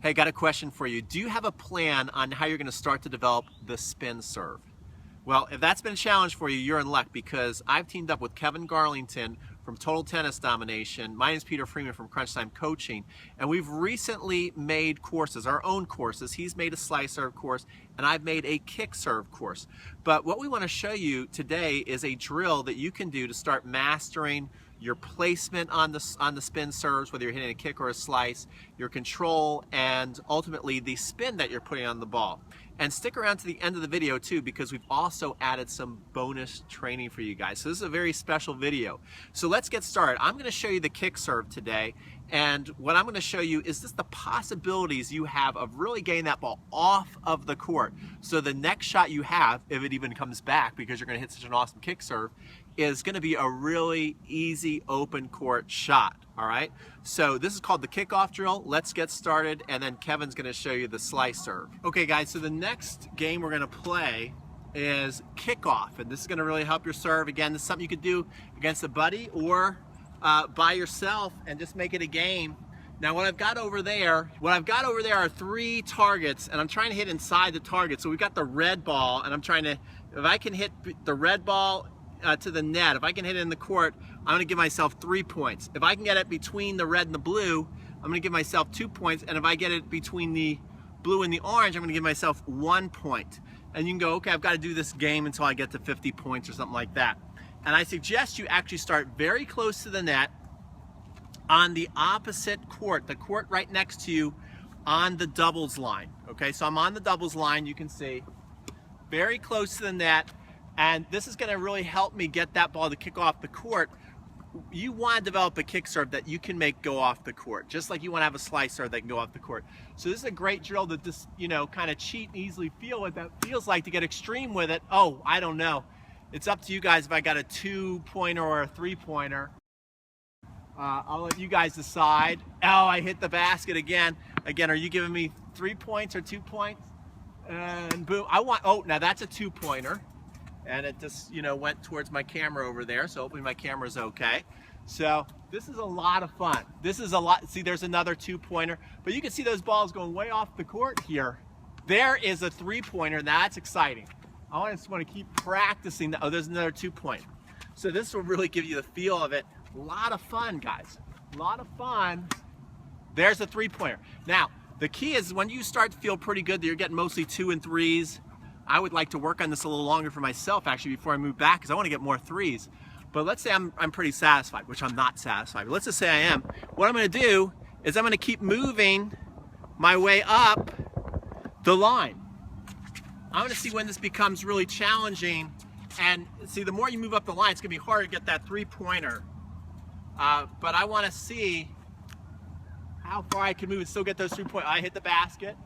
Hey, got a question for you. Do you have a plan on how you're going to start to develop the spin serve? Well, if that's been a challenge for you, you're in luck, because I've teamed up with Kevin Garlington from Total Tennis Domination. My name is Freeman from Crunch Time Coaching, and we've recently made courses, our own courses. He's made a slice serve course, and I've made a kick serve course. But what we want to show you today is a drill that you can do to start mastering your placement on the spin serves, whether you're hitting a kick or a slice, your control, and ultimately the spin that you're putting on the ball. And stick around to the end of the video too, because we've also added some bonus training for you guys. So this is a very special video. So let's get started. I'm going to show you the kick serve today, and what I'm going to show you is just the possibilities you have of really getting that ball off of the court. So the next shot you have, if it even comes back because you're going to hit such an awesome kick serve, is going to be a really easy open court shot. All right, so this is called the kickoff drill. Let's get started, and then Kevin's going to show you the slice serve. Okay guys, so the next game we're going to play is kickoff, and this is going to really help your serve. Again, this is something you could do against a buddy or by yourself and just make it a game. Now what I've got over there are 3 targets, and I'm trying to hit inside the target. So we've got the red ball, and I'm trying to, if I can hit the red ball to the net, if I can hit it in the court, I'm going to give myself 3 points. If I can get it between the red and the blue, I'm going to give myself 2 points. And if I get it between the blue and the orange, I'm going to give myself 1 point. And you can go, okay, I've got to do this game until I get to 50 points or something like that. And I suggest you actually start very close to the net on the opposite court, the court right next to you on the doubles line. Okay, so I'm on the doubles line, you can see, very close to the net. And this is going to really help me get that ball to kick off the court. You want to develop a kick serve that you can make go off the court, just like you want to have a slice serve that can go off the court. So this is a great drill to just, kind of cheat and easily feel what that feels like, to get extreme with it. Oh, I don't know. It's up to you guys if I got a 2-pointer or a 3-pointer. I'll let you guys decide. Oh, I hit the basket again. Again, are you giving me 3 points or 2 points? And boom, oh, now that's a 2-pointer. And it just, went towards my camera over there, so hopefully my camera's okay. So this is a lot of fun. This is a lot. See, there's another 2-pointer, but you can see those balls going way off the court here. There is a 3-pointer. That's exciting. I just want to keep practicing. Oh, there's another 2-point. So this will really give you the feel of it. A lot of fun, guys. A lot of fun. There's a 3-pointer. Now, the key is when you start to feel pretty good that you're getting mostly 2 and 3s, I would like to work on this a little longer for myself, actually, before I move back, because I want to get more 3s. But let's say I'm pretty satisfied, which I'm not satisfied. But let's just say I am. What I'm going to do is I'm going to keep moving my way up the line. I'm going to see when this becomes really challenging. And see, the more you move up the line, it's going to be harder to get that 3-pointer. But I want to see how far I can move and still get those 3 points. I hit the basket.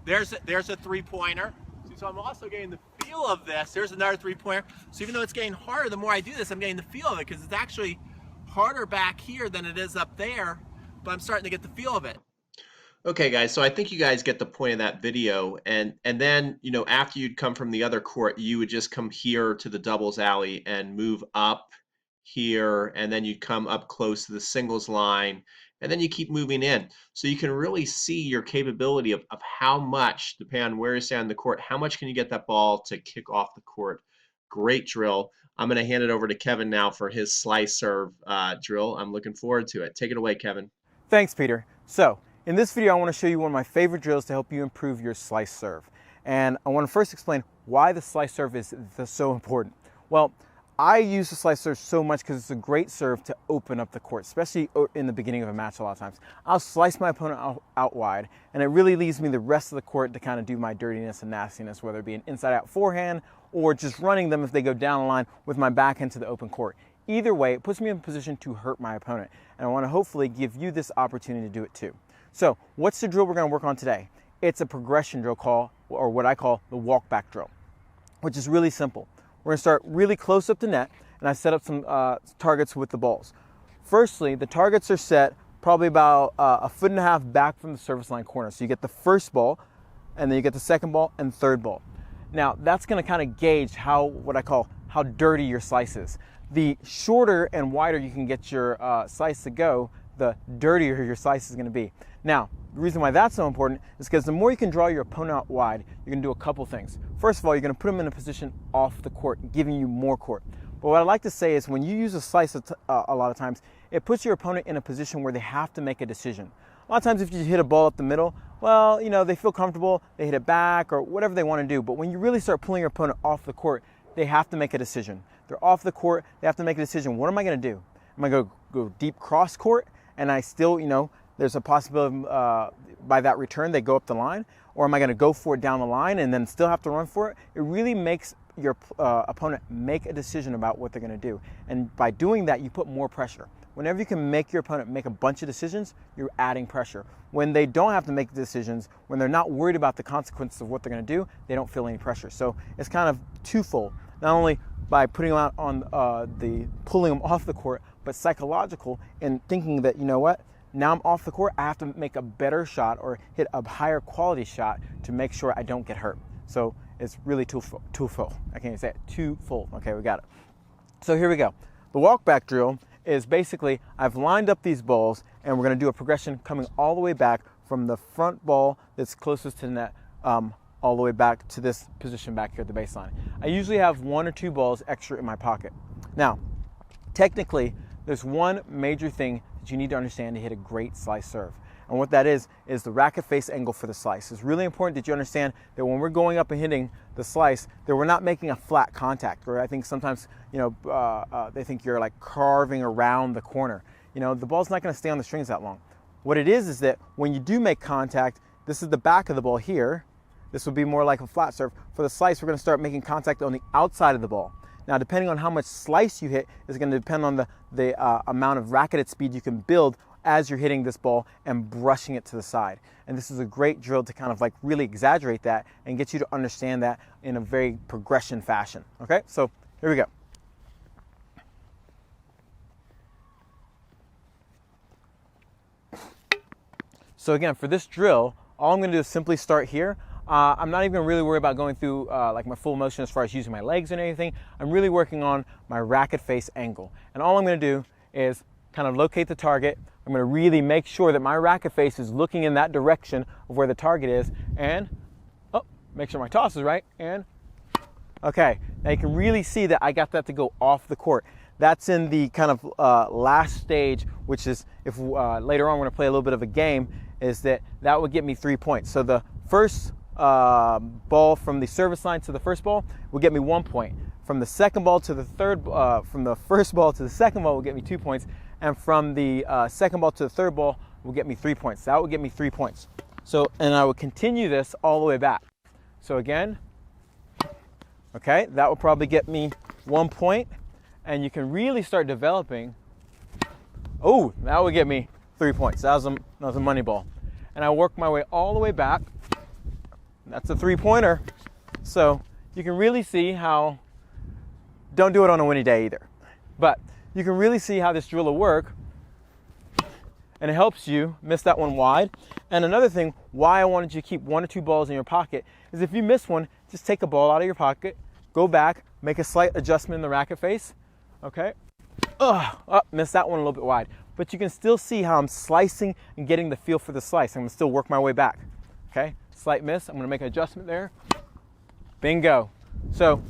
There's a 3-pointer. So I'm also getting the feel of this. There's another 3-pointer. So even though it's getting harder, the more I do this, I'm getting the feel of it, because it's actually harder back here than it is up there, but I'm starting to get the feel of it. Okay guys, so I think you guys get the point of that video, and then, after you'd come from the other court, you would just come here to the doubles alley and move up here, and then you'd come up close to the singles line, and then you keep moving in. So you can really see your capability of how much, depending on where you stand on the court, how much can you get that ball to kick off the court. Great drill. I'm going to hand it over to Kevin now for his slice serve drill. I'm looking forward to it. Take it away, Kevin. Thanks, Peter. So in this video, I want to show you one of my favorite drills to help you improve your slice serve. And I want to first explain why the slice serve is so important. Well, I use the slice serve so much because it's a great serve to open up the court, especially in the beginning of a match a lot of times. I'll slice my opponent out wide, and it really leaves me the rest of the court to kind of do my dirtiness and nastiness, whether it be an inside-out forehand or just running them if they go down the line with my backhand to the open court. Either way, it puts me in a position to hurt my opponent, and I want to hopefully give you this opportunity to do it too. So what's the drill we're going to work on today? It's a progression drill or what I call the walk-back drill, which is really simple. We're going to start really close up to net, and I set up some targets with the balls. Firstly, the targets are set probably about 1.5 feet back from the service line corner. So you get the first ball, and then you get the second ball and third ball. Now, that's going to kind of gauge what I call how dirty your slice is. The shorter and wider you can get your slice to go, the dirtier your slice is going to be. Now, the reason why that's so important is because the more you can draw your opponent out wide, you're going to do a couple things. First of all, you're going to put them in a position off the court, giving you more court. But what I like to say is when you use a slice a lot of times, it puts your opponent in a position where they have to make a decision. A lot of times if you hit a ball up the middle, well, they feel comfortable, they hit it back or whatever they want to do. But when you really start pulling your opponent off the court, they have to make a decision. They're off the court, they have to make a decision. What am I going to do? Am I going to go deep cross court and I still, there's a possibility by that return they go up the line? Or am I going to go for it down the line and then still have to run for it? It really makes your opponent make a decision about what they're going to do. And by doing that, you put more pressure. Whenever you can make your opponent make a bunch of decisions, you're adding pressure. When they don't have to make decisions, when they're not worried about the consequences of what they're going to do, they don't feel any pressure. So it's kind of twofold. Not only by putting them out on pulling them off the court, but psychological in thinking that, now I'm off the court, I have to make a better shot or hit a higher quality shot to make sure I don't get hurt. So it's really twofold. I can't even say it. Twofold. Okay, we got it. So here we go. The walk back drill is basically I've lined up these balls and we're going to do a progression coming all the way back from the front ball that's closest to the net all the way back to this position back here at the baseline. I usually have 1 or 2 balls extra in my pocket. Now, technically, there's one major thing that you need to understand to hit a great slice serve. And what that is the racket face angle for the slice. It's really important that you understand that when we're going up and hitting the slice, that we're not making a flat contact. Or I think sometimes, they think you're like carving around the corner. The ball's not going to stay on the strings that long. What it is that when you do make contact, this is the back of the ball here. This would be more like a flat serve. For the slice, we're going to start making contact on the outside of the ball. Now, depending on how much slice you hit is going to depend on the amount of racketed speed you can build as you're hitting this ball and brushing it to the side. And this is a great drill to kind of like really exaggerate that and get you to understand that in a very progression fashion. Okay, so here we go. So again, for this drill, all I'm going to do is simply start here. I'm not even really worried about going through like my full motion as far as using my legs or anything. I'm really working on my racket face angle. And all I'm going to do is kind of locate the target. I'm going to really make sure that my racket face is looking in that direction of where the target is. And, make sure my toss is right. And, okay. Now you can really see that I got that to go off the court. That's in the kind of last stage, which is if later on we're going to play a little bit of a game, is that would get me 3 points. So the first ball from the service line to the first ball will get me 1 point. From the second ball to the third, from the first ball to the second ball will get me 2 points, and from the second ball to the third ball will get me 3 points. That would get me 3 points. So, and I would continue this all the way back. So again, okay, that will probably get me 1 point, and you can really start developing. Oh, that would get me 3 points. That was a money ball, and I work my way all the way back. That's a 3-pointer. So you can really see how, don't do it on a windy day either, but you can really see how this drill will work, and it helps you miss that one wide. And another thing, why I wanted you to keep 1 or 2 balls in your pocket is if you miss one, just take a ball out of your pocket, go back, make a slight adjustment in the racket face, okay? Missed that one a little bit wide. But you can still see how I'm slicing and getting the feel for the slice. I'm gonna still work my way back, okay? Slight miss, I'm gonna make an adjustment there. Bingo. So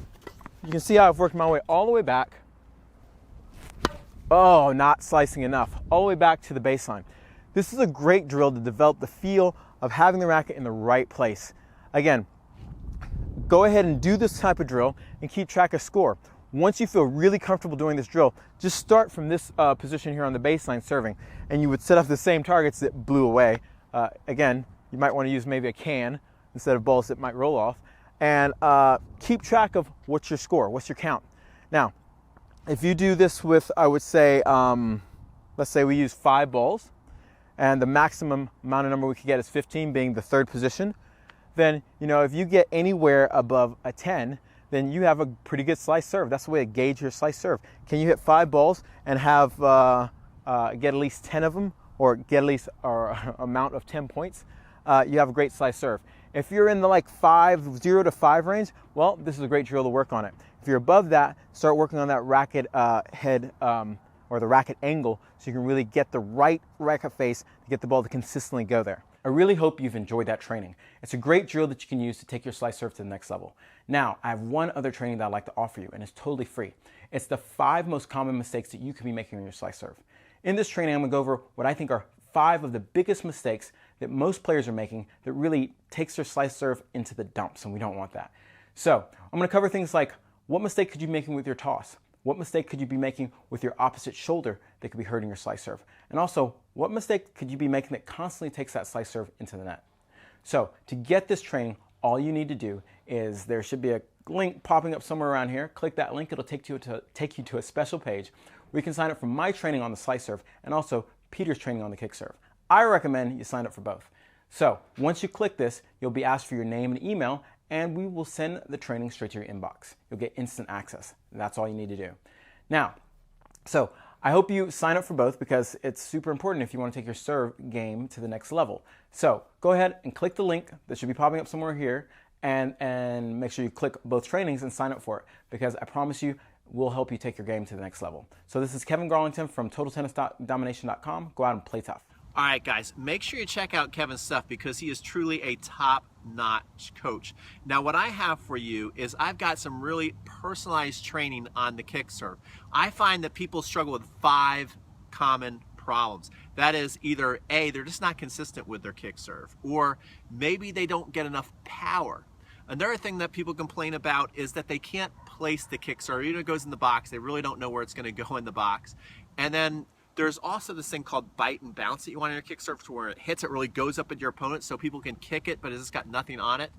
you can see how I've worked my way all the way back. Oh, not slicing enough. All the way back to the baseline. This is a great drill to develop the feel of having the racket in the right place. Again, go ahead and do this type of drill and keep track of score. Once you feel really comfortable doing this drill, just start from this position here on the baseline serving, and you would set up the same targets that blew away. Again, you might want to use maybe a can instead of balls that might roll off, and keep track of what's your score, what's your count. Now, if you do this with, I would say, let's say we use 5 balls, and the maximum amount of number we could get is 15, being the third position, then, if you get anywhere above a 10, then you have a pretty good slice serve. That's the way to gauge your slice serve. Can you hit 5 balls and have get at least 10 of them, or get at least an amount of 10 points? You have a great slice serve. If you're in the like 0 to 5 range, well, this is a great drill to work on it. If you're above that, start working on that racket head or the racket angle, so you can really get the right racket face to get the ball to consistently go there. I really hope you've enjoyed that training. It's a great drill that you can use to take your slice serve to the next level. Now, I have one other training that I'd like to offer you, and it's totally free. It's the 5 most common mistakes that you could be making on your slice serve. In this training, I'm gonna go over what I think are 5 of the biggest mistakes that most players are making that really takes their slice serve into the dumps, and we don't want that. So, I'm gonna cover things like, what mistake could you be making with your toss? What mistake could you be making with your opposite shoulder that could be hurting your slice serve? And also, what mistake could you be making that constantly takes that slice serve into the net? So, to get this training, all you need to do is, there should be a link popping up somewhere around here. Click that link, it'll take you to a special page where you can sign up for my training on the slice serve and also Peter's training on the kick serve. I recommend you sign up for both. So, once you click this, you'll be asked for your name and email, and we will send the training straight to your inbox. You'll get instant access. That's all you need to do. Now, so I hope you sign up for both because it's super important if you want to take your serve game to the next level. So go ahead and click the link that should be popping up somewhere here, and make sure you click both trainings and sign up for it, because I promise you we'll help you take your game to the next level. So this is Kevin Garlington from TotalTennisDomination.com. Go out and play tough. All right, guys, make sure you check out Kevin's stuff because he is truly a top-notch coach. Now, what I have for you is I've got some really personalized training on the kick serve. I find that people struggle with 5 common problems. That is, either A, they're just not consistent with their kick serve, or maybe they don't get enough power. Another thing that people complain about is that they can't place the kick serve. Even if it goes in the box, they really don't know where it's going to go in the box. And then there's also this thing called bite and bounce that you want in your kick serve, to where it hits, it really goes up at your opponent so people can kick it, but it's just got nothing on it.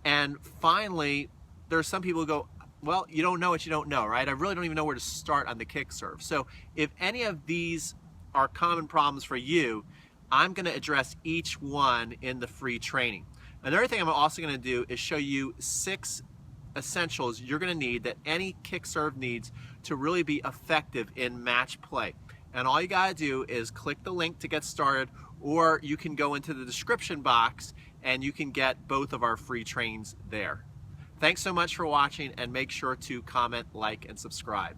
And finally, there's some people who go, well, you don't know what you don't know, right? I really don't even know where to start on the kick serve. So if any of these are common problems for you, I'm going to address each one in the free training. Another thing I'm also going to do is show you 6 essentials you're going to need, that any kick serve needs to really be effective in match play. And all you got to do is click the link to get started, or you can go into the description box and you can get both of our free trainings there. Thanks so much for watching, and make sure to comment, like, and subscribe.